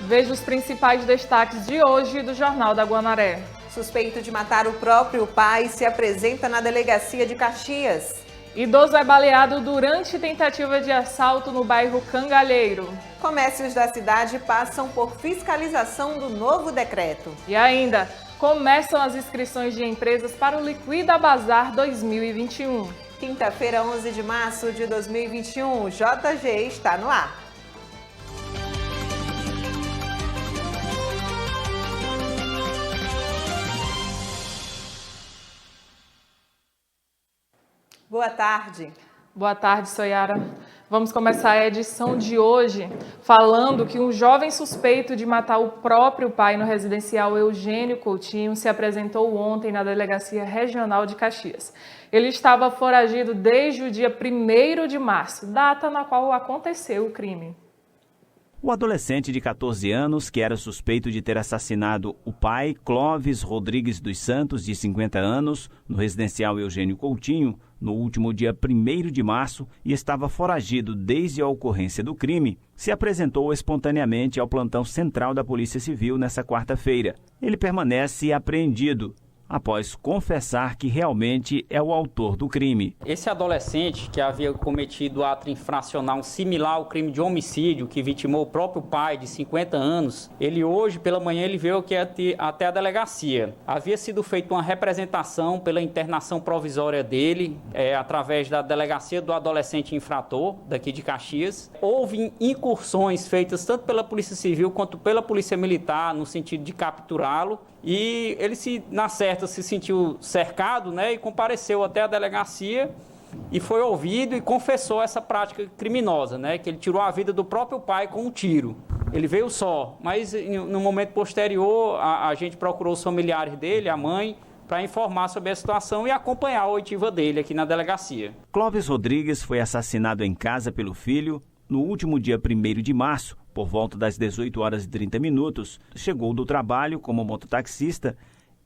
Veja os principais destaques de hoje do Jornal da Guanaré. Suspeito de matar o próprio pai se apresenta na delegacia de Caxias. Idoso é baleado durante tentativa de assalto no bairro Cangalheiro. Comércios da cidade passam por fiscalização do novo decreto. E ainda, começam as inscrições de empresas para o Liquida Bazar 2021. Quinta-feira, 11 de março de 2021, o JG está no ar. Boa tarde. Boa tarde, Soyara. Vamos começar a edição de hoje falando que um jovem suspeito de matar o próprio pai no residencial Eugênio Coutinho se apresentou ontem na Delegacia Regional de Caxias. Ele estava foragido desde o dia 1º de março, data na qual aconteceu o crime. O adolescente de 14 anos, que era suspeito de ter assassinado o pai, Clóvis Rodrigues dos Santos, de 50 anos, no residencial Eugênio Coutinho, no último dia 1º de março, e estava foragido desde a ocorrência do crime, se apresentou espontaneamente ao plantão central da Polícia Civil nesta quarta-feira. Ele permanece apreendido após confessar que realmente é o autor do crime. Esse adolescente, que havia cometido ato infracional similar ao crime de homicídio, que vitimou o próprio pai de 50 anos, ele hoje, pela manhã, ele veio aqui até a delegacia. Havia sido feita uma representação pela internação provisória dele, através da delegacia do adolescente infrator, daqui de Caxias. Houve incursões feitas tanto pela Polícia Civil quanto pela Polícia Militar, no sentido de capturá-lo. E ele, na certa, se sentiu cercado, né, e compareceu até a delegacia e foi ouvido e confessou essa prática criminosa, né, que ele tirou a vida do próprio pai com um tiro. Ele veio só, mas no momento posterior a gente procurou os familiares dele, a mãe, para informar sobre a situação e acompanhar a oitiva dele aqui na delegacia. Clóvis Rodrigues foi assassinado em casa pelo filho no último dia 1º de março, por volta das 18h30, chegou do trabalho como mototaxista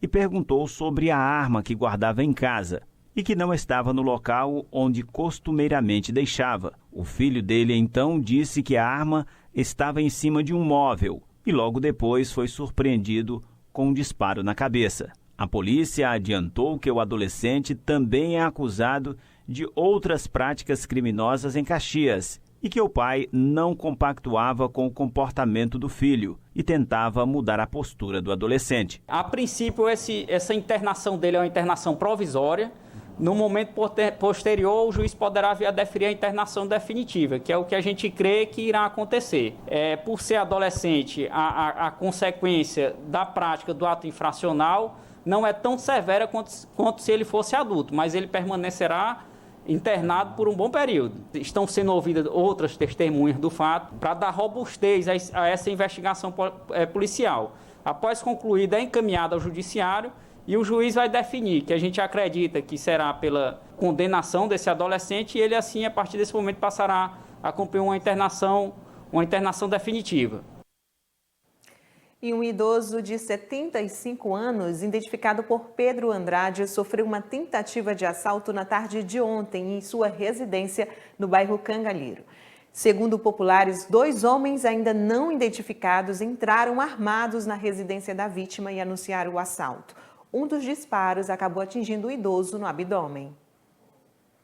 e perguntou sobre a arma que guardava em casa e que não estava no local onde costumeiramente deixava. O filho dele então disse que a arma estava em cima de um móvel e logo depois foi surpreendido com um disparo na cabeça. A polícia adiantou que o adolescente também é acusado de outras práticas criminosas em Caxias e que o pai não compactuava com o comportamento do filho e tentava mudar a postura do adolescente. A princípio, essa internação dele é uma internação provisória. No momento posterior, o juiz poderá vir a deferir a internação definitiva, que é o que a gente crê que irá acontecer. Por ser adolescente, a consequência da prática do ato infracional não é tão severa quanto se ele fosse adulto, mas ele permanecerá internado por um bom período. Estão sendo ouvidas outras testemunhas do fato para dar robustez a essa investigação policial. Após concluída, é encaminhada ao judiciário e o juiz vai definir, que a gente acredita que será pela condenação desse adolescente e ele assim, a partir desse momento, passará a cumprir uma internação definitiva. E um idoso de 75 anos, identificado por Pedro Andrade, sofreu uma tentativa de assalto na tarde de ontem em sua residência no bairro Cangalheiro. Segundo populares, 2 homens ainda não identificados entraram armados na residência da vítima e anunciaram o assalto. Um dos disparos acabou atingindo o idoso no abdômen.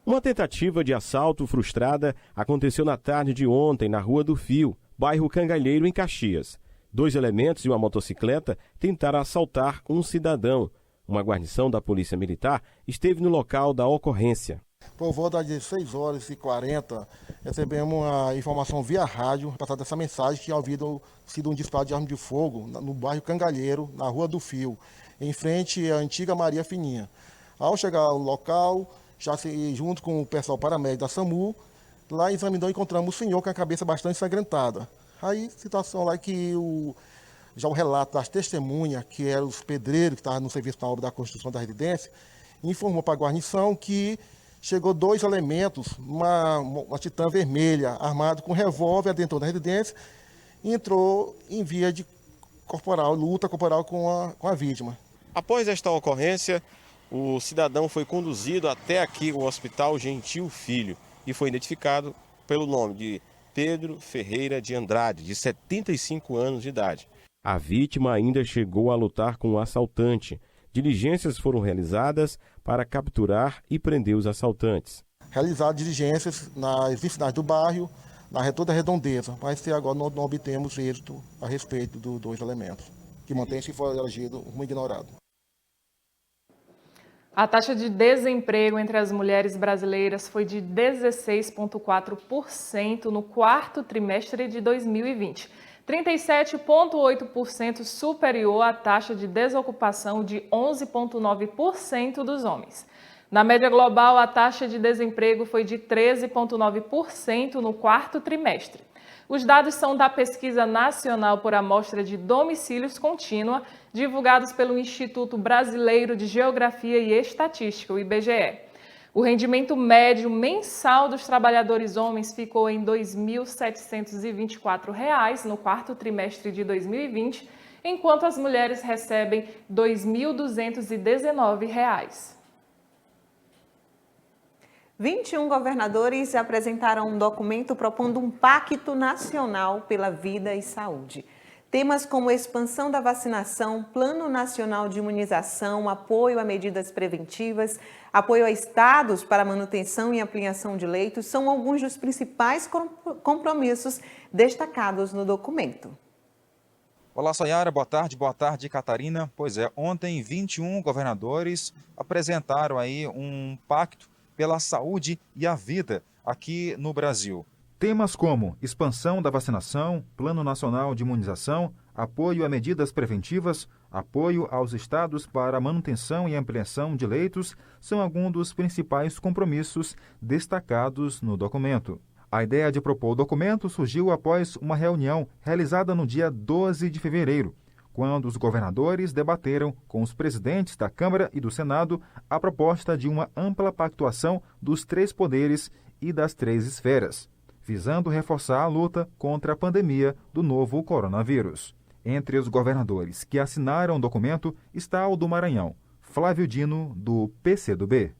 Uma tentativa de assalto frustrada aconteceu na tarde de ontem na Rua do Fio, bairro Cangalheiro, em Caxias. 2 elementos e uma motocicleta tentaram assaltar um cidadão. Uma guarnição da Polícia Militar esteve no local da ocorrência. Por volta das 16h40, recebemos a informação via rádio, passada essa mensagem que havia sido um disparo de arma de fogo no bairro Cangalheiro, na Rua do Fio, em frente à antiga Maria Fininha. Ao chegar ao local, junto com o pessoal paramédico da SAMU, lá examinou e encontramos o senhor com a cabeça bastante ensangrentada. Aí, situação lá que já o relato das testemunhas, que eram os pedreiros que estavam no serviço na obra da construção da residência, informou para a guarnição que chegou 2 elementos, uma titã vermelha, armado com revólver, adentrou na residência e entrou em via de luta corporal com a vítima. Após esta ocorrência, o cidadão foi conduzido até aqui o Hospital Gentil Filho e foi identificado pelo nome de Pedro Ferreira de Andrade, de 75 anos de idade. A vítima ainda chegou a lutar com o assaltante. Diligências foram realizadas para capturar e prender os assaltantes. Realizar diligências nas vicinais do bairro, na toda a redondeza, mas até agora não obtemos êxito a respeito dos dois elementos, que mantém-se foragido como ignorado. A taxa de desemprego entre as mulheres brasileiras foi de 16,4% no quarto trimestre de 2020, 37,8% superior à taxa de desocupação de 11,9% dos homens. Na média global, a taxa de desemprego foi de 13,9% no quarto trimestre. Os dados são da Pesquisa Nacional por Amostra de Domicílios Contínua, divulgados pelo Instituto Brasileiro de Geografia e Estatística, o IBGE. O rendimento médio mensal dos trabalhadores homens ficou em R$ 2.724 no quarto trimestre de 2020, enquanto as mulheres recebem R$ 2.219. 21 governadores apresentaram um documento propondo um pacto nacional pela vida e saúde. Temas como expansão da vacinação, Plano Nacional de Imunização, apoio a medidas preventivas, apoio a estados para manutenção e ampliação de leitos são alguns dos principais compromissos destacados no documento. Olá, Sayara, boa tarde, Catarina. Pois é, ontem 21 governadores apresentaram aí um pacto pela saúde e a vida aqui no Brasil. Temas como expansão da vacinação, Plano Nacional de Imunização, apoio a medidas preventivas, apoio aos estados para manutenção e ampliação de leitos são alguns dos principais compromissos destacados no documento. A ideia de propor o documento surgiu após uma reunião realizada no dia 12 de fevereiro, quando os governadores debateram com os presidentes da Câmara e do Senado a proposta de uma ampla pactuação dos três poderes e das três esferas, visando reforçar a luta contra a pandemia do novo coronavírus. Entre os governadores que assinaram o documento está o do Maranhão, Flávio Dino, do PCdoB.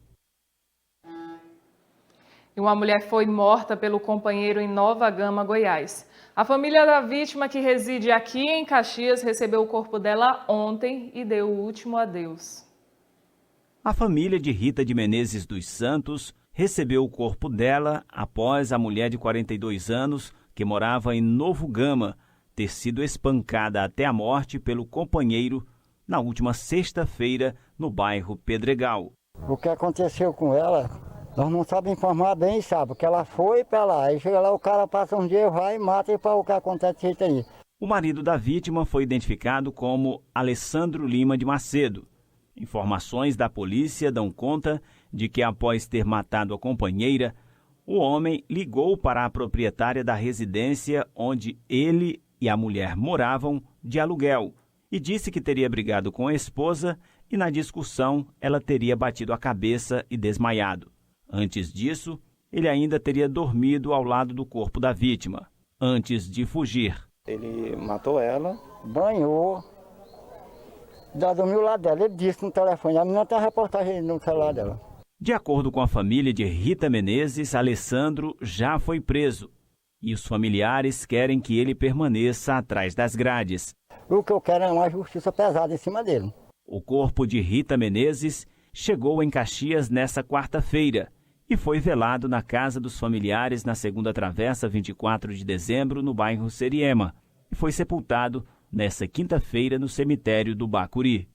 E uma mulher foi morta pelo companheiro em Nova Gama, Goiás. A família da vítima, que reside aqui em Caxias, recebeu o corpo dela ontem e deu o último adeus. A família de Rita de Menezes dos Santos recebeu o corpo dela após a mulher de 42 anos, que morava em Novo Gama, ter sido espancada até a morte pelo companheiro na última sexta-feira no bairro Pedregal. O que aconteceu com ela, nós não sabemos informar bem, sabe? Porque ela foi para lá, aí chega lá, o cara passa um dia, vai e mata, e para o que acontece aí. O marido da vítima foi identificado como Alessandro Lima de Macedo. Informações da polícia dão conta de que, após ter matado a companheira, o homem ligou para a proprietária da residência onde ele e a mulher moravam de aluguel e disse que teria brigado com a esposa e, na discussão, ela teria batido a cabeça e desmaiado. Antes disso, ele ainda teria dormido ao lado do corpo da vítima, antes de fugir. Ele matou ela, banhou, já dormiu lá dela. Ele disse no telefone, a menina tem a reportagem no celular dela. De acordo com a família de Rita Menezes, Alessandro já foi preso e os familiares querem que ele permaneça atrás das grades. O que eu quero é uma justiça pesada em cima dele. O corpo de Rita Menezes chegou em Caxias nesta quarta-feira e foi velado na casa dos familiares na segunda travessa, 24 de dezembro, no bairro Seriema, e foi sepultado nesta quinta-feira no cemitério do Bacuri.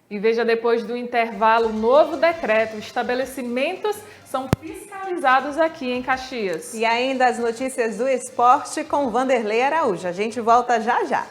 E veja, depois do intervalo, novo decreto. Estabelecimentos são fiscalizados aqui em Caxias. E ainda as notícias do esporte com Vanderlei Araújo. A gente volta já já.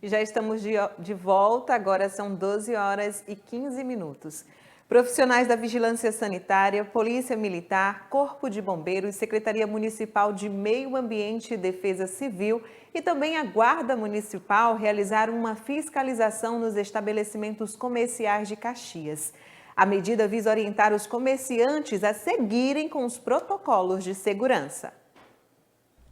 E já estamos de volta, agora são 12 horas e 15 minutos. Profissionais da Vigilância Sanitária, Polícia Militar, Corpo de Bombeiros, Secretaria Municipal de Meio Ambiente e Defesa Civil e também a Guarda Municipal realizaram uma fiscalização nos estabelecimentos comerciais de Caxias. A medida visa orientar os comerciantes a seguirem com os protocolos de segurança.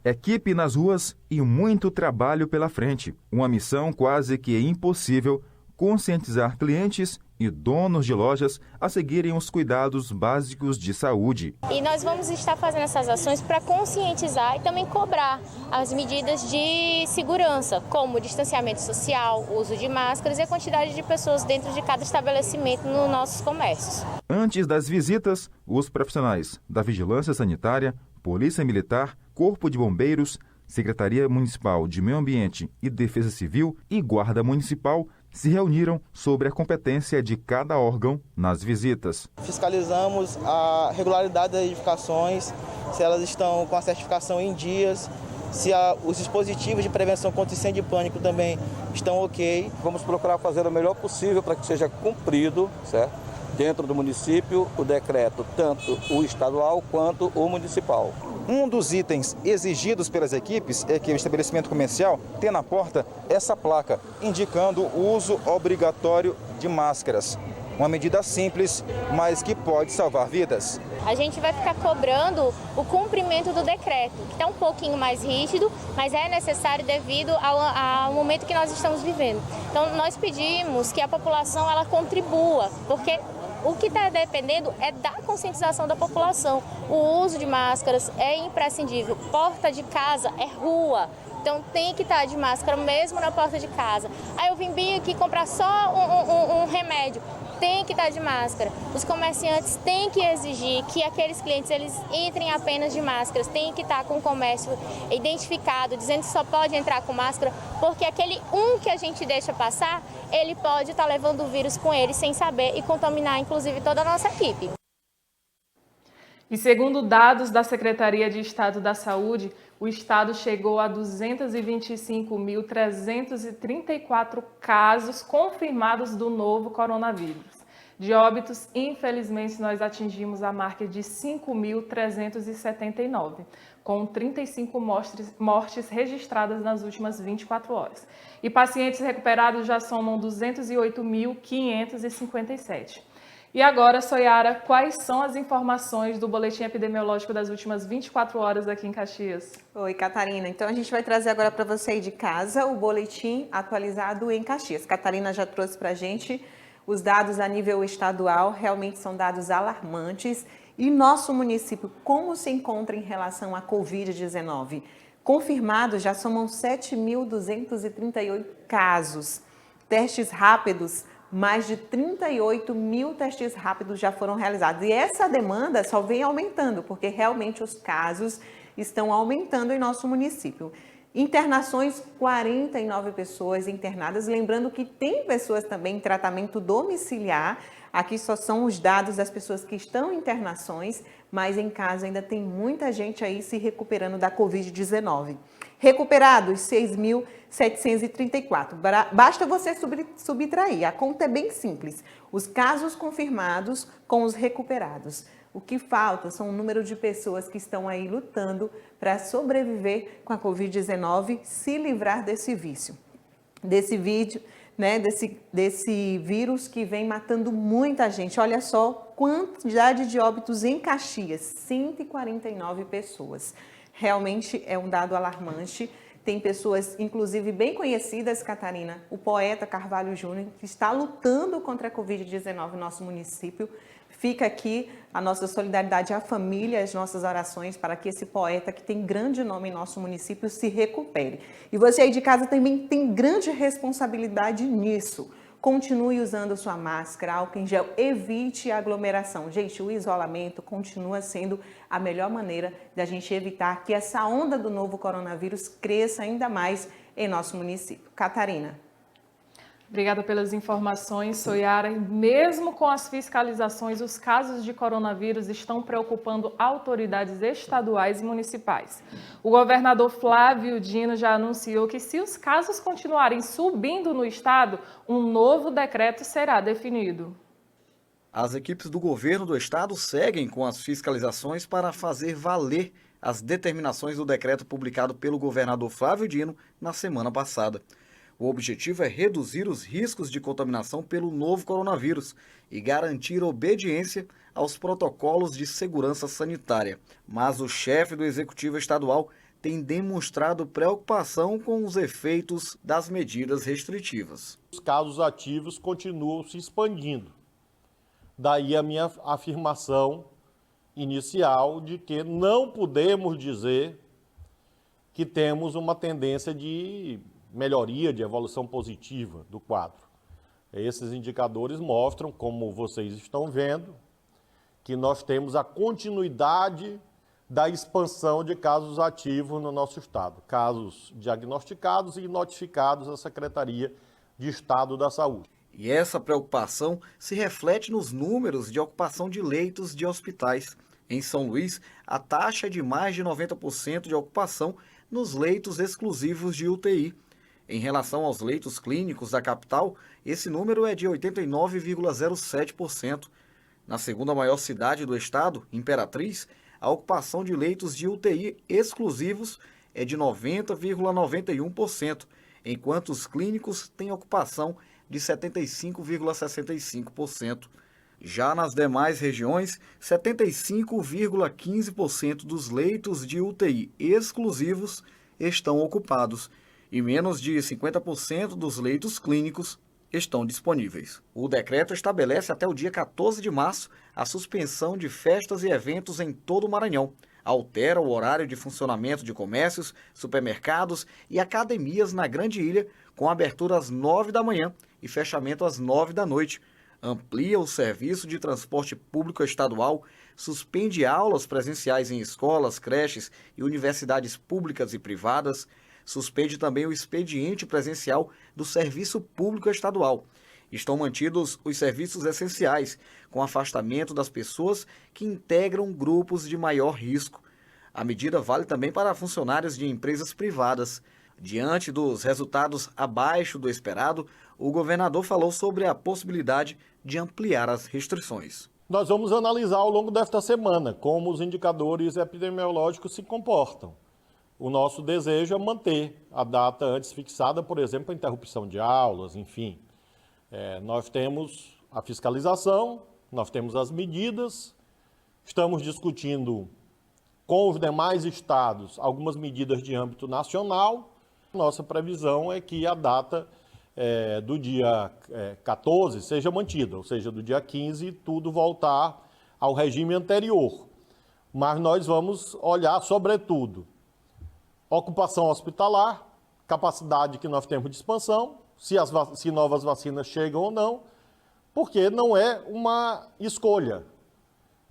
Equipe nas ruas e muito trabalho pela frente. Uma missão quase que impossível: conscientizar clientes e donos de lojas a seguirem os cuidados básicos de saúde. E nós vamos estar fazendo essas ações para conscientizar e também cobrar as medidas de segurança, como distanciamento social, uso de máscaras e a quantidade de pessoas dentro de cada estabelecimento nos nossos comércios. Antes das visitas, os profissionais da Vigilância Sanitária, Polícia Militar, Corpo de Bombeiros, Secretaria Municipal de Meio Ambiente e Defesa Civil e Guarda Municipal se reuniram sobre a competência de cada órgão nas visitas. Fiscalizamos a regularidade das edificações, se elas estão com a certificação em dias, se os dispositivos de prevenção contra incêndio e pânico também estão ok. Vamos procurar fazer o melhor possível para que seja cumprido, certo? Dentro do município, o decreto, tanto o estadual quanto o municipal. Um dos itens exigidos pelas equipes é que o estabelecimento comercial tenha na porta essa placa, indicando o uso obrigatório de máscaras. Uma medida simples, mas que pode salvar vidas. A gente vai ficar cobrando o cumprimento do decreto, que está um pouquinho mais rígido, mas é necessário devido ao momento que nós estamos vivendo. Então, nós pedimos que a população ela contribua, porque o que está dependendo é da conscientização da população. O uso de máscaras é imprescindível. Porta de casa é rua, então tem que estar de máscara mesmo na porta de casa. Aí eu vim bem aqui comprar só um remédio. Tem que estar de máscara. Os comerciantes têm que exigir que aqueles clientes eles entrem apenas de máscaras, tem que estar com o comércio identificado, dizendo que só pode entrar com máscara, porque aquele que a gente deixa passar, ele pode estar levando o vírus com ele sem saber e contaminar inclusive toda a nossa equipe. E segundo dados da Secretaria de Estado da Saúde, o estado chegou a 225.334 casos confirmados do novo coronavírus. De óbitos, infelizmente, nós atingimos a marca de 5.379, com 35 mortes registradas nas últimas 24 horas. E pacientes recuperados já somam 208.557. E agora, Soyara, quais são as informações do boletim epidemiológico das últimas 24 horas aqui em Caxias? Oi, Catarina. Então, a gente vai trazer agora para você aí de casa o boletim atualizado em Caxias. Catarina já trouxe para a gente os dados a nível estadual, realmente são dados alarmantes. E nosso município, como se encontra em relação à Covid-19? Confirmados, já somam 7.238 casos. Testes rápidos, mais de 38 mil testes rápidos já foram realizados. E essa demanda só vem aumentando, porque realmente os casos estão aumentando em nosso município. Internações, 49 pessoas internadas. Lembrando que tem pessoas também em tratamento domiciliar. Aqui só são os dados das pessoas que estão em internações, mas em casa ainda tem muita gente aí se recuperando da Covid-19. Recuperados, 6.734. Basta você subtrair. A conta é bem simples. Os casos confirmados com os recuperados. O que falta são o número de pessoas que estão aí lutando para sobreviver com a Covid-19, se livrar desse vício, desse vírus que vem matando muita gente. Olha só, quantidade de óbitos em Caxias, 149 pessoas. Realmente é um dado alarmante. Tem pessoas, inclusive, bem conhecidas, Catarina, o poeta Carvalho Júnior, que está lutando contra a Covid-19 no nosso município. Fica aqui a nossa solidariedade à família, as nossas orações para que esse poeta, que tem grande nome em nosso município, se recupere. E você aí de casa também tem grande responsabilidade nisso. Continue usando sua máscara, álcool em gel, evite a aglomeração. Gente, o isolamento continua sendo a melhor maneira de a gente evitar que essa onda do novo coronavírus cresça ainda mais em nosso município. Catarina. Obrigada pelas informações, Soyara. Mesmo com as fiscalizações, os casos de coronavírus estão preocupando autoridades estaduais e municipais. O governador Flávio Dino já anunciou que, se os casos continuarem subindo no estado, um novo decreto será definido. As equipes do governo do estado seguem com as fiscalizações para fazer valer as determinações do decreto publicado pelo governador Flávio Dino na semana passada. O objetivo é reduzir os riscos de contaminação pelo novo coronavírus e garantir obediência aos protocolos de segurança sanitária. Mas o chefe do Executivo Estadual têm demonstrado preocupação com os efeitos das medidas restritivas. Os casos ativos continuam se expandindo. Daí a minha afirmação inicial de que não podemos dizer que temos uma tendência de melhoria, de evolução positiva do quadro. Esses indicadores mostram, como vocês estão vendo, que nós temos a continuidade da expansão de casos ativos no nosso estado. Casos diagnosticados e notificados à Secretaria de Estado da Saúde. E essa preocupação se reflete nos números de ocupação de leitos de hospitais. Em São Luís, a taxa é de mais de 90% de ocupação nos leitos exclusivos de UTI. Em relação aos leitos clínicos da capital, esse número é de 89,07%. Na segunda maior cidade do estado, Imperatriz, a ocupação de leitos de UTI exclusivos é de 90,91%, enquanto os clínicos têm ocupação de 75,65%. Já nas demais regiões, 75,15% dos leitos de UTI exclusivos estão ocupados e menos de 50% dos leitos clínicos estão disponíveis. O decreto estabelece até o dia 14 de março a suspensão de festas e eventos em todo o Maranhão. Altera o horário de funcionamento de comércios, supermercados e academias na Grande Ilha, com abertura às 9 da manhã e fechamento às 9 da noite. Amplia o serviço de transporte público estadual, suspende aulas presenciais em escolas, creches e universidades públicas e privadas, suspende também o expediente presencial do serviço público estadual. Estão mantidos os serviços essenciais, com afastamento das pessoas que integram grupos de maior risco. A medida vale também para funcionários de empresas privadas. Diante dos resultados abaixo do esperado, o governador falou sobre a possibilidade de ampliar as restrições. Nós vamos analisar ao longo desta semana como os indicadores epidemiológicos se comportam. O nosso desejo é manter a data antes fixada, por exemplo, a interrupção de aulas, enfim. Nós temos a fiscalização, nós temos as medidas, estamos discutindo com os demais estados algumas medidas de âmbito nacional. Nossa previsão é que a data do dia 14 seja mantida, ou seja, do dia 15 tudo voltar ao regime anterior. Mas nós vamos olhar, sobretudo, ocupação hospitalar, capacidade que nós temos de expansão, se novas vacinas chegam ou não, porque não é uma escolha.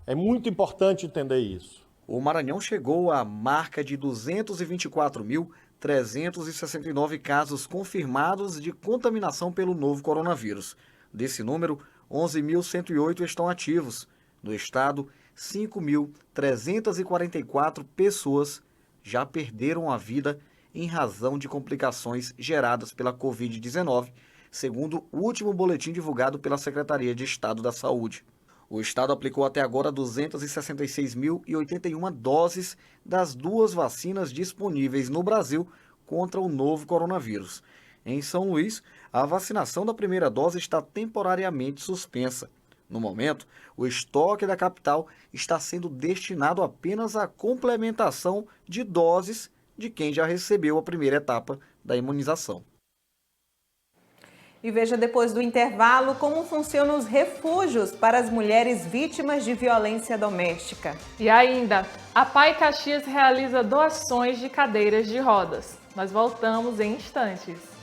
É muito importante entender isso. O Maranhão chegou à marca de 224.369 casos confirmados de contaminação pelo novo coronavírus. Desse número, 11.108 estão ativos. No estado, 5.344 pessoas já perderam a vida em razão de complicações geradas pela Covid-19, segundo o último boletim divulgado pela Secretaria de Estado da Saúde. O estado aplicou até agora 266.081 doses das 2 vacinas disponíveis no Brasil contra o novo coronavírus. Em São Luís, a vacinação da primeira dose está temporariamente suspensa. No momento, o estoque da capital está sendo destinado apenas à complementação de doses de quem já recebeu a primeira etapa da imunização. E veja depois do intervalo como funcionam os refúgios para as mulheres vítimas de violência doméstica. E ainda, a PAI Caxias realiza doações de cadeiras de rodas. Nós voltamos em instantes.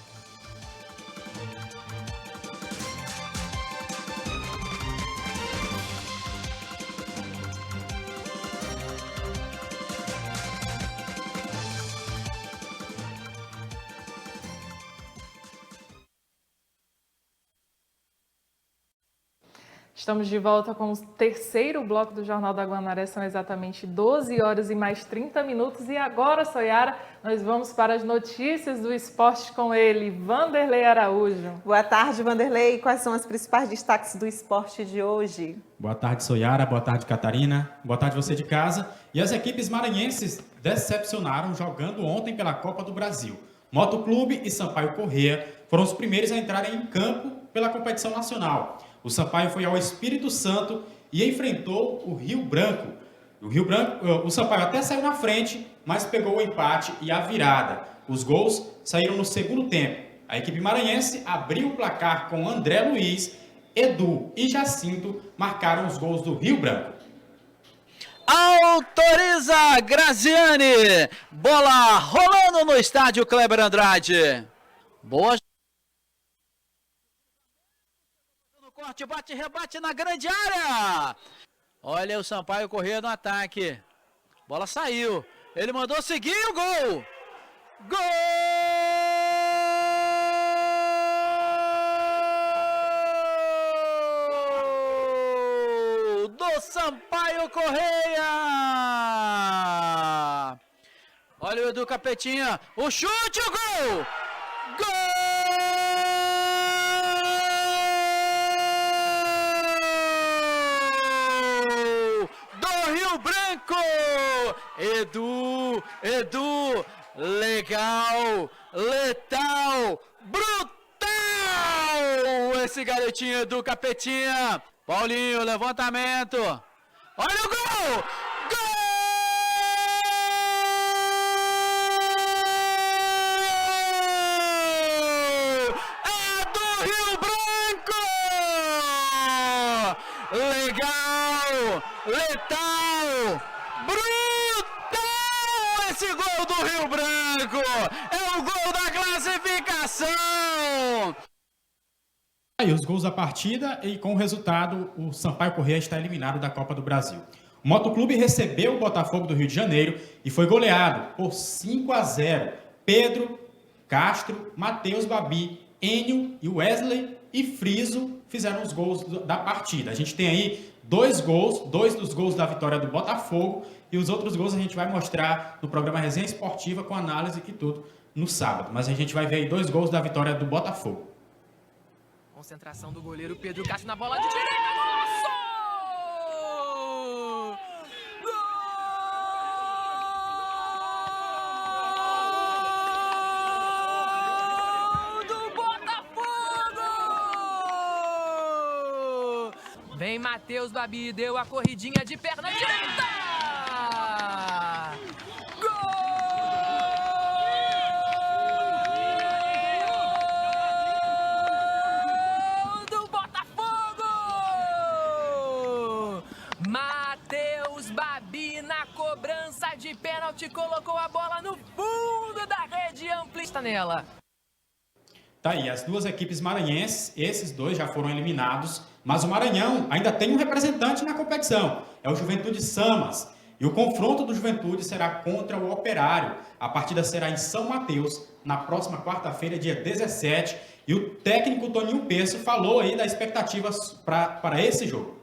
Estamos de volta com o terceiro bloco do Jornal da Guanaré, são exatamente 12 horas e mais 30 minutos. E agora, Soyara, nós vamos para as notícias do esporte com ele, Vanderlei Araújo. Boa tarde, Vanderlei. Quais são os principais destaques do esporte de hoje? Boa tarde, Soyara. Boa tarde, Catarina. Boa tarde, você de casa. E as equipes maranhenses decepcionaram jogando ontem pela Copa do Brasil. Motoclube e Sampaio Corrêa foram os primeiros a entrarem em campo pela competição nacional. O Sampaio foi ao Espírito Santo e enfrentou o Rio Branco. O Rio Branco, o Sampaio até saiu na frente, mas pegou o empate e a virada. Os gols saíram no segundo tempo. A equipe maranhense abriu o placar com André Luiz, Edu e Jacinto marcaram os gols do Rio Branco. Autoriza Graziani. Bola rolando no estádio Kleber Andrade. Boa. No corte, bate, rebate na grande área. Olha o Sampaio Corrêa no ataque. Bola saiu. Ele mandou seguir o gol. Gol do Sampaio Corrêa. Olha o Edu Capetinha. O chute, o gol. Gol do Rio Branco. Edu, legal, letal, brutal, esse garotinho do Capetinha. Paulinho, levantamento, olha o gol, gol é do Rio Branco, legal, letal, esse gol do Rio Branco é o gol da classificação. Aí os gols da partida e com o resultado o Sampaio Corrêa está eliminado da Copa do Brasil. O Motoclube recebeu o Botafogo do Rio de Janeiro e foi goleado por 5-0. Pedro, Castro, Matheus Babi, Enio e Wesley e Friso fizeram os gols da partida. A gente tem aí dois dos gols da vitória do Botafogo. E os outros gols a gente vai mostrar no programa Resenha Esportiva com análise e tudo no sábado. Mas a gente vai ver aí 2 gols da vitória do Botafogo. Concentração do goleiro Pedro Castro na bola de direita. Golaço! Gol do Botafogo! Vem Matheus Babi, deu a corridinha de perna direita! De pênalti, colocou a bola no fundo da rede, amplista nela. Tá aí, as duas equipes maranhenses, esses dois já foram eliminados, mas o Maranhão ainda tem um representante na competição, é o Juventude Samas. E o confronto do Juventude será contra o Operário. A partida será em São Mateus, na próxima quarta-feira, dia 17. E o técnico Toninho Peço falou aí das expectativas para esse jogo.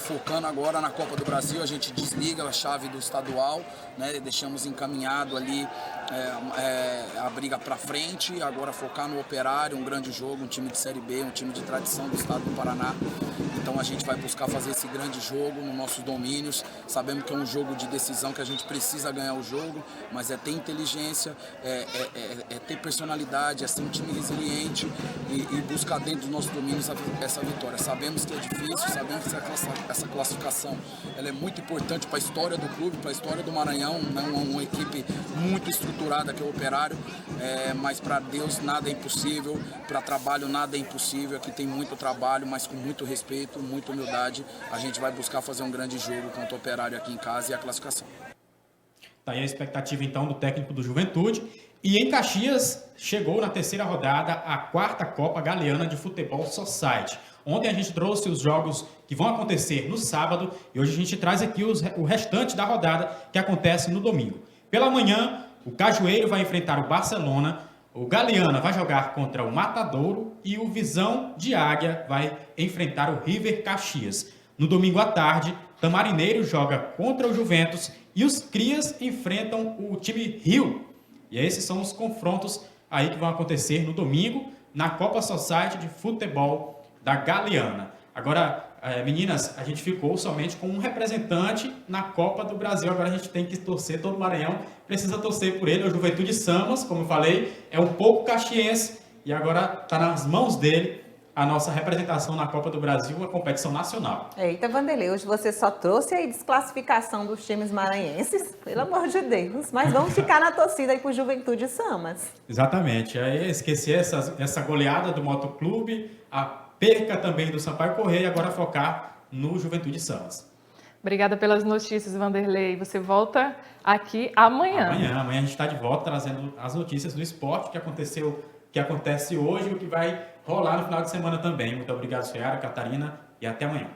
Focando agora na Copa do Brasil, a gente desliga a chave do estadual, né, deixamos encaminhado ali a briga para frente, agora focar no Operário, um grande jogo, um time de Série B, um time de tradição do estado do Paraná. Então a gente vai buscar fazer esse grande jogo nos nossos domínios. Sabemos que é um jogo de decisão, que a gente precisa ganhar o jogo, mas é ter inteligência, é ter personalidade, é ser um time resiliente e buscar dentro dos nossos domínios essa vitória. Sabemos que é difícil, sabemos que essa classificação ela é muito importante para a história do clube, para a história do Maranhão, né? Uma equipe muito estruturada que é o Operário, mas para Deus nada é impossível, para trabalho nada é impossível. Aqui tem muito trabalho, mas com muito respeito, muita humildade, a gente vai buscar fazer um grande jogo contra o Operário aqui em casa e a classificação. Tá aí a expectativa então do técnico do Juventude. E em Caxias chegou na terceira rodada a 4ª Copa Galeana de Futebol Society. Ontem a gente trouxe os jogos que vão acontecer no sábado e hoje a gente traz aqui o restante da rodada que acontece no domingo. Pela manhã, o Cajueiro vai enfrentar o Barcelona, o Galeana vai jogar contra o Matadouro e o Visão de Águia vai enfrentar o River Caxias. No domingo à tarde, Tamarineiro joga contra o Juventus e os Crias enfrentam o time Rio. E esses são os confrontos aí que vão acontecer no domingo na Copa Society de Futebol da Galeana. Agora, meninas, a gente ficou somente com um representante na Copa do Brasil. Agora a gente tem que torcer, todo o Maranhão precisa torcer por ele. O Juventude Samas, como eu falei, é um pouco caxiense e agora está nas mãos dele a nossa representação na Copa do Brasil, uma competição nacional. Eita, Vanderlei, hoje você só trouxe aí desclassificação dos times maranhenses, pelo amor de Deus. Mas vamos ficar na torcida aí pro Juventude Samas. Exatamente. Aí esquecer essa goleada do Motoclube, a perca também do Sampaio Corrêa e agora focar no Juventude Samas. Obrigada pelas notícias, Vanderlei. Você volta aqui amanhã. Amanhã a gente está de volta trazendo as notícias do esporte que acontece hoje e o que vai rolar no final de semana também. Muito obrigado, Soyara, Catarina, e até amanhã.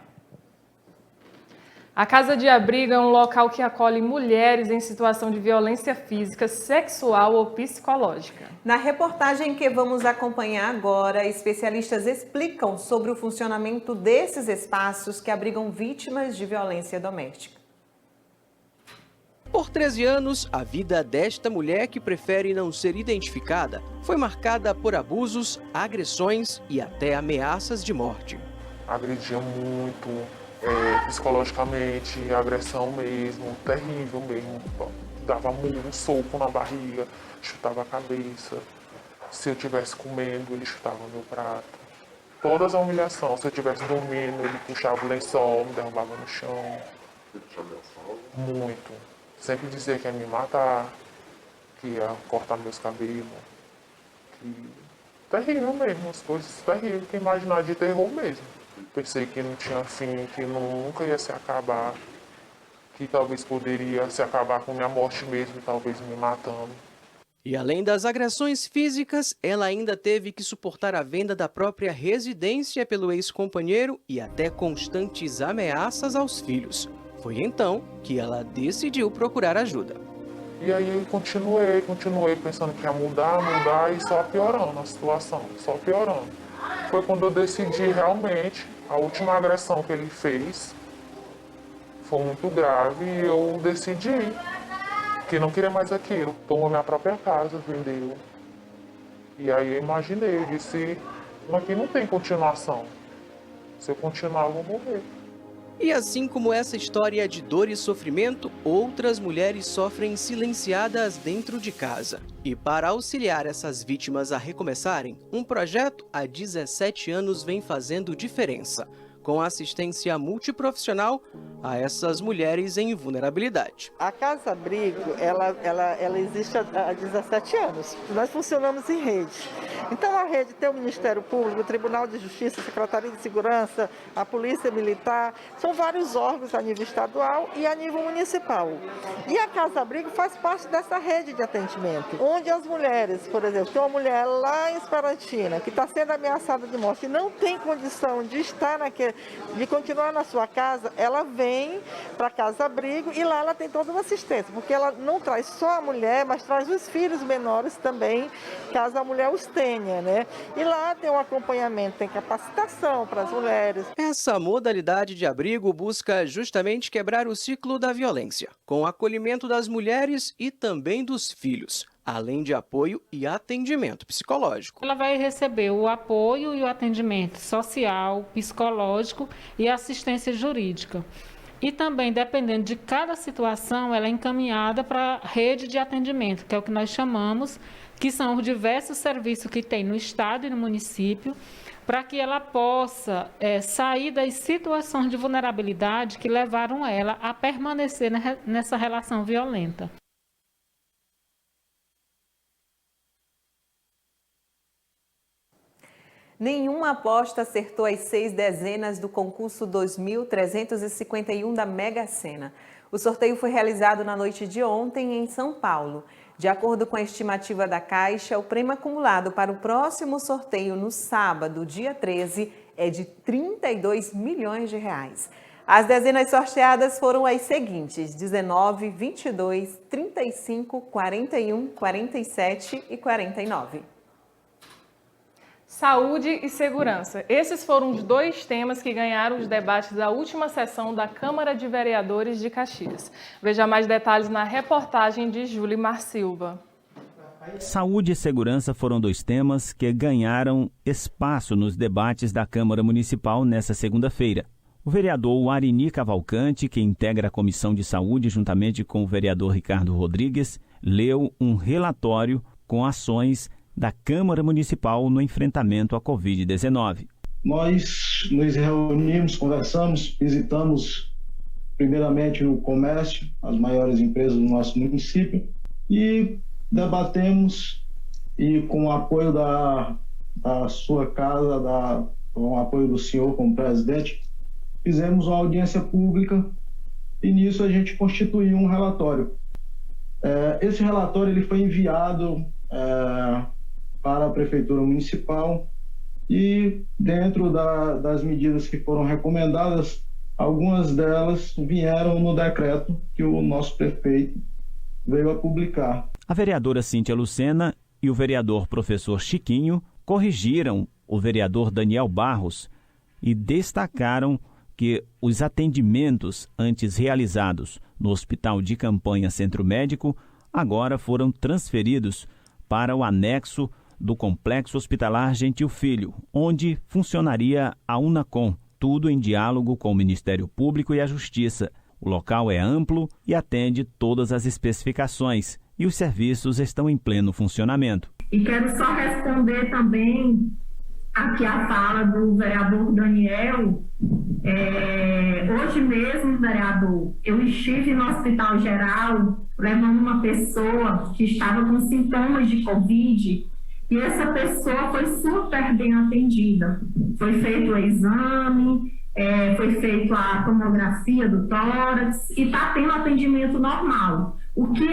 A Casa de Abrigo é um local que acolhe mulheres em situação de violência física, sexual ou psicológica. Na reportagem que vamos acompanhar agora, especialistas explicam sobre o funcionamento desses espaços que abrigam vítimas de violência doméstica. Por 13 anos, a vida desta mulher que prefere não ser identificada foi marcada por abusos, agressões e até ameaças de morte. Agredia muito, psicologicamente, agressão mesmo, terrível mesmo. Dava um soco na barriga, chutava a cabeça. Se eu estivesse comendo, ele chutava meu prato. Todas as humilhações. Se eu estivesse dormindo, ele puxava o lençol, me derrubava no chão. Muito. Sempre dizia que ia me matar, que ia cortar meus cabelos. Terrível mesmo, as coisas terríveis, que imaginar de terror mesmo. Pensei que não tinha fim, que nunca ia se acabar, que talvez poderia se acabar com minha morte mesmo, talvez me matando. E além das agressões físicas, ela ainda teve que suportar a venda da própria residência pelo ex-companheiro e até constantes ameaças aos filhos. Foi então que ela decidiu procurar ajuda. E aí eu continuei pensando que ia mudar e só piorando a situação, só piorando. Foi quando eu decidi realmente, a última agressão que ele fez foi muito grave e eu decidi que não queria mais aquilo. Tomou minha própria casa, vendeu. E aí eu imaginei, eu disse, aqui não tem continuação. Se eu continuar, eu vou morrer. E assim como essa história de dor e sofrimento, outras mulheres sofrem silenciadas dentro de casa. E para auxiliar essas vítimas a recomeçarem, um projeto há 17 anos vem fazendo diferença, com assistência multiprofissional a essas mulheres em vulnerabilidade. A Casa Abrigo, ela existe há 17 anos. Nós funcionamos em rede. Então a rede tem o Ministério Público, o Tribunal de Justiça, a Secretaria de Segurança, a Polícia Militar, são vários órgãos a nível estadual e a nível municipal. E a Casa Abrigo faz parte dessa rede de atendimento, onde as mulheres, por exemplo, tem uma mulher lá em Esperantina que está sendo ameaçada de morte e não tem condição de estar de continuar na sua casa, ela vem para a Casa Abrigo e lá ela tem toda uma assistência, porque ela não traz só a mulher, mas traz os filhos menores também, caso a mulher os tenha, né? E lá tem um acompanhamento, tem capacitação para as mulheres. Essa modalidade de abrigo busca justamente quebrar o ciclo da violência, com o acolhimento das mulheres e também dos filhos, além de apoio e atendimento psicológico. Ela vai receber o apoio e o atendimento social, psicológico e assistência jurídica. E também, dependendo de cada situação, ela é encaminhada para a rede de atendimento, que é o que nós chamamos, que são os diversos serviços que tem no estado e no município, para que ela possa sair das situações de vulnerabilidade que levaram ela a permanecer nessa relação violenta. Nenhuma aposta acertou as 6 dezenas do concurso 2.351 da Mega Sena. O sorteio foi realizado na noite de ontem em São Paulo. De acordo com a estimativa da Caixa, o prêmio acumulado para o próximo sorteio no sábado, dia 13, é de R$ 32 milhões. As dezenas sorteadas foram as seguintes: 19, 22, 35, 41, 47 e 49. Saúde e segurança. Esses foram os 2 temas que ganharam os debates da última sessão da Câmara de Vereadores de Caxias. Veja mais detalhes na reportagem de Julimar Silva. Saúde e segurança foram 2 temas que ganharam espaço nos debates da Câmara Municipal nesta segunda-feira. O vereador Arini Cavalcante, que integra a Comissão de Saúde juntamente com o vereador Ricardo Rodrigues, leu um relatório com ações da Câmara Municipal no enfrentamento à Covid-19. nós nos reunimos, conversamos, visitamos primeiramente o comércio, as maiores empresas do nosso município, e debatemos, e com o apoio da sua casa, com o apoio do senhor como presidente, fizemos uma audiência pública e nisso a gente constituiu um relatório. Esse relatório ele foi enviado para a Prefeitura Municipal e dentro das medidas que foram recomendadas, algumas delas vieram no decreto que o nosso prefeito veio a publicar. A vereadora Cíntia Lucena e o vereador professor Chiquinho corrigiram o vereador Daniel Barros e destacaram que os atendimentos antes realizados no Hospital de Campanha Centro Médico agora foram transferidos para o anexo do Complexo Hospitalar Gentil Filho, onde funcionaria a Unacom, tudo em diálogo com o Ministério Público e a Justiça. O local é amplo e atende todas as especificações e os serviços estão em pleno funcionamento. E quero só responder também aqui a fala do vereador Daniel. Hoje mesmo, vereador, eu estive no Hospital Geral levando uma pessoa que estava com sintomas de Covid e essa pessoa foi super bem atendida. Foi feito o exame, foi feito a tomografia do tórax e está tendo atendimento normal. O que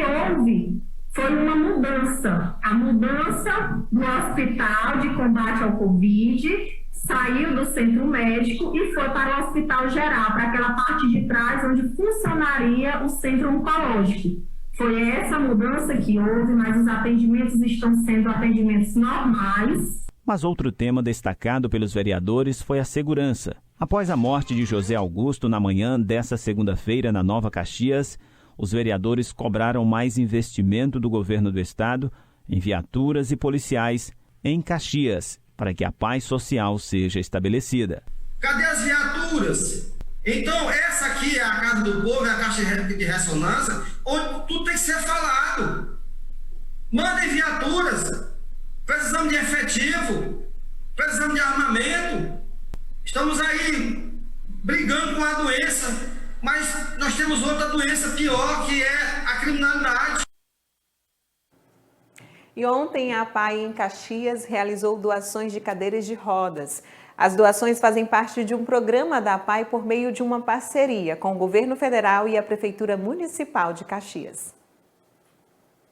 houve foi uma mudança. A mudança do Hospital de Combate ao Covid saiu do Centro Médico e foi para o Hospital Geral, para aquela parte de trás onde funcionaria o Centro Oncológico. Foi essa mudança que houve, mas os atendimentos estão sendo atendimentos normais. Mas outro tema destacado pelos vereadores foi a segurança. Após a morte de José Augusto na manhã desta segunda-feira na Nova Caxias, os vereadores cobraram mais investimento do governo do estado em viaturas e policiais em Caxias, para que a paz social seja estabelecida. Cadê as viaturas? Então, essa aqui é a Casa do Povo, é a Caixa de Ressonância, onde tudo tem que ser falado. Mandem viaturas. Precisamos de efetivo. Precisamos de armamento. Estamos aí brigando com a doença, mas nós temos outra doença pior, que é a criminalidade. E ontem a APAI em Caxias realizou doações de cadeiras de rodas. As doações fazem parte de um programa da APAI por meio de uma parceria com o governo federal e a Prefeitura Municipal de Caxias.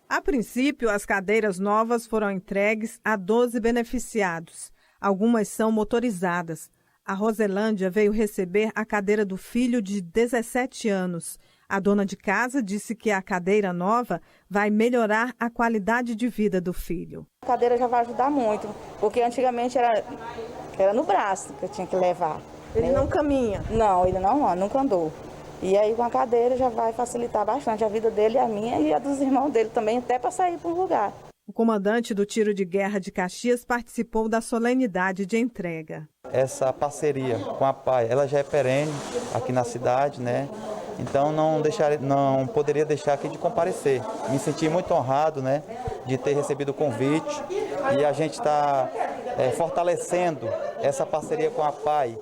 A princípio, as cadeiras novas foram entregues a 12 beneficiados. Algumas são motorizadas. A Roselândia veio receber a cadeira do filho de 17 anos. A dona de casa disse que a cadeira nova vai melhorar a qualidade de vida do filho. A cadeira já vai ajudar muito, porque antigamente era no braço que eu tinha que levar. Ele não caminha? Não, ele nunca andou. E aí com a cadeira já vai facilitar bastante a vida dele, a minha e a dos irmãos dele também, até para sair para um lugar. O comandante do Tiro de Guerra de Caxias participou da solenidade de entrega. Essa parceria com a APAI, ela já é perene aqui na cidade, né? Então não poderia deixar aqui de comparecer. Me senti muito honrado, né, de ter recebido o convite e a gente está fortalecendo essa parceria com a APAI.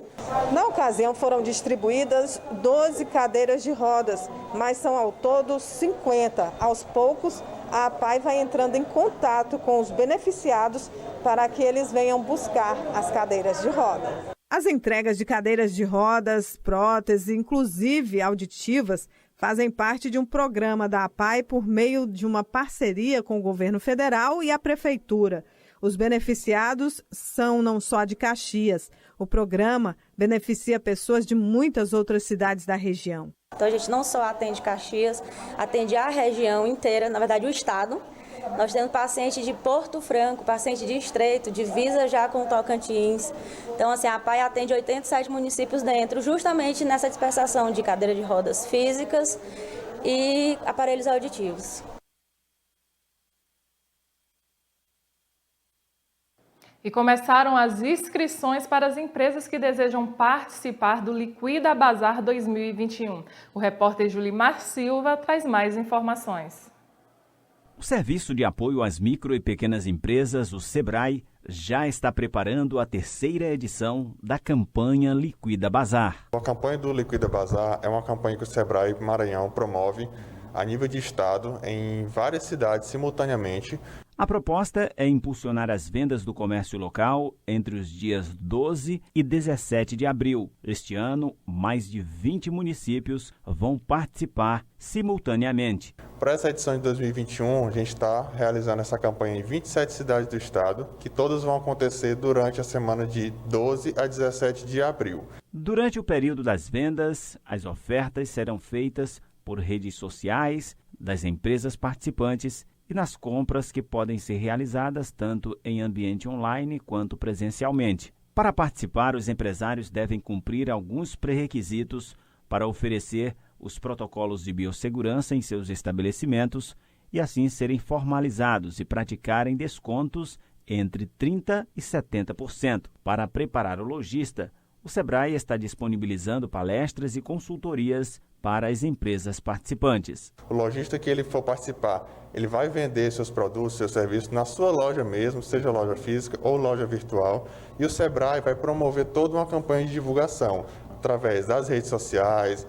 Na ocasião foram distribuídas 12 cadeiras de rodas, mas são ao todo 50. Aos poucos, a APAI vai entrando em contato com os beneficiados para que eles venham buscar as cadeiras de roda. As entregas de cadeiras de rodas, próteses, inclusive auditivas, fazem parte de um programa da APAI por meio de uma parceria com o governo federal e a prefeitura. Os beneficiados são não só de Caxias. O programa beneficia pessoas de muitas outras cidades da região. Então a gente não só atende Caxias, atende a região inteira, na verdade o estado. Nós temos paciente de Porto Franco, paciente de Estreito, divisa já com Tocantins. Então, assim, a APAI atende 87 municípios dentro, justamente nessa dispensação de cadeira de rodas físicas e aparelhos auditivos. E começaram as inscrições para as empresas que desejam participar do Liquida Bazar 2021. O repórter Julimar Silva traz mais informações. O Serviço de Apoio às Micro e Pequenas Empresas, o SEBRAE, já está preparando a terceira edição da campanha Liquida Bazar. A campanha do Liquida Bazar é uma campanha que o SEBRAE Maranhão promove a nível de estado em várias cidades simultaneamente. A proposta é impulsionar as vendas do comércio local entre os dias 12 e 17 de abril. Este ano, mais de 20 municípios vão participar simultaneamente. Para essa edição de 2021, a gente está realizando essa campanha em 27 cidades do estado, que todas vão acontecer durante a semana de 12 a 17 de abril. Durante o período das vendas, as ofertas serão feitas por redes sociais das empresas participantes e nas compras que podem ser realizadas tanto em ambiente online quanto presencialmente. Para participar, os empresários devem cumprir alguns pré-requisitos para oferecer os protocolos de biossegurança em seus estabelecimentos e assim serem formalizados e praticarem descontos entre 30% e 70%. Para preparar o lojista, o SEBRAE está disponibilizando palestras e consultorias para as empresas participantes. O lojista que ele for participar, ele vai vender seus produtos, seus serviços na sua loja mesmo, seja loja física ou loja virtual, e o SEBRAE vai promover toda uma campanha de divulgação através das redes sociais,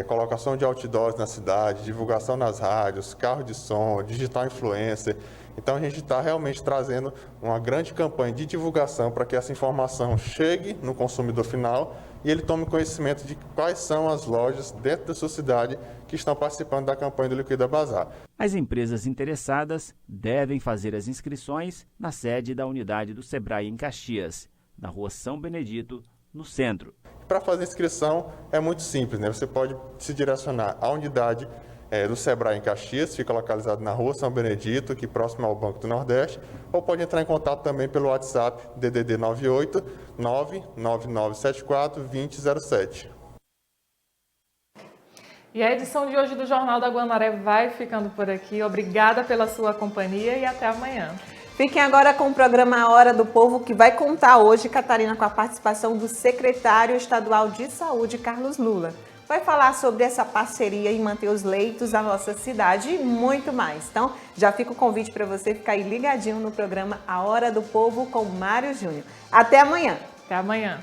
colocação de outdoors na cidade, divulgação nas rádios, carro de som, digital influencer. Então a gente está realmente trazendo uma grande campanha de divulgação para que essa informação chegue no consumidor final e ele tome conhecimento de quais são as lojas dentro da sua cidade que estão participando da campanha do Liquida Bazar. As empresas interessadas devem fazer as inscrições na sede da unidade do SEBRAE em Caxias, na Rua São Benedito, no centro. Para fazer inscrição é muito simples, né? Você pode se direcionar à unidade do SEBRAE em Caxias, fica localizado na Rua São Benedito, aqui próximo ao Banco do Nordeste, ou pode entrar em contato também pelo WhatsApp DDD 98 99974 2007. E a edição de hoje do Jornal da Guanaré vai ficando por aqui. Obrigada pela sua companhia e até amanhã. Fiquem agora com o programa A Hora do Povo, que vai contar hoje, Catarina, com a participação do secretário estadual de Saúde, Carlos Lula. Vai falar sobre essa parceria em manter os leitos da nossa cidade e muito mais. Então, já fica o convite para você ficar aí ligadinho no programa A Hora do Povo com Mário Júnior. Até amanhã! Até amanhã!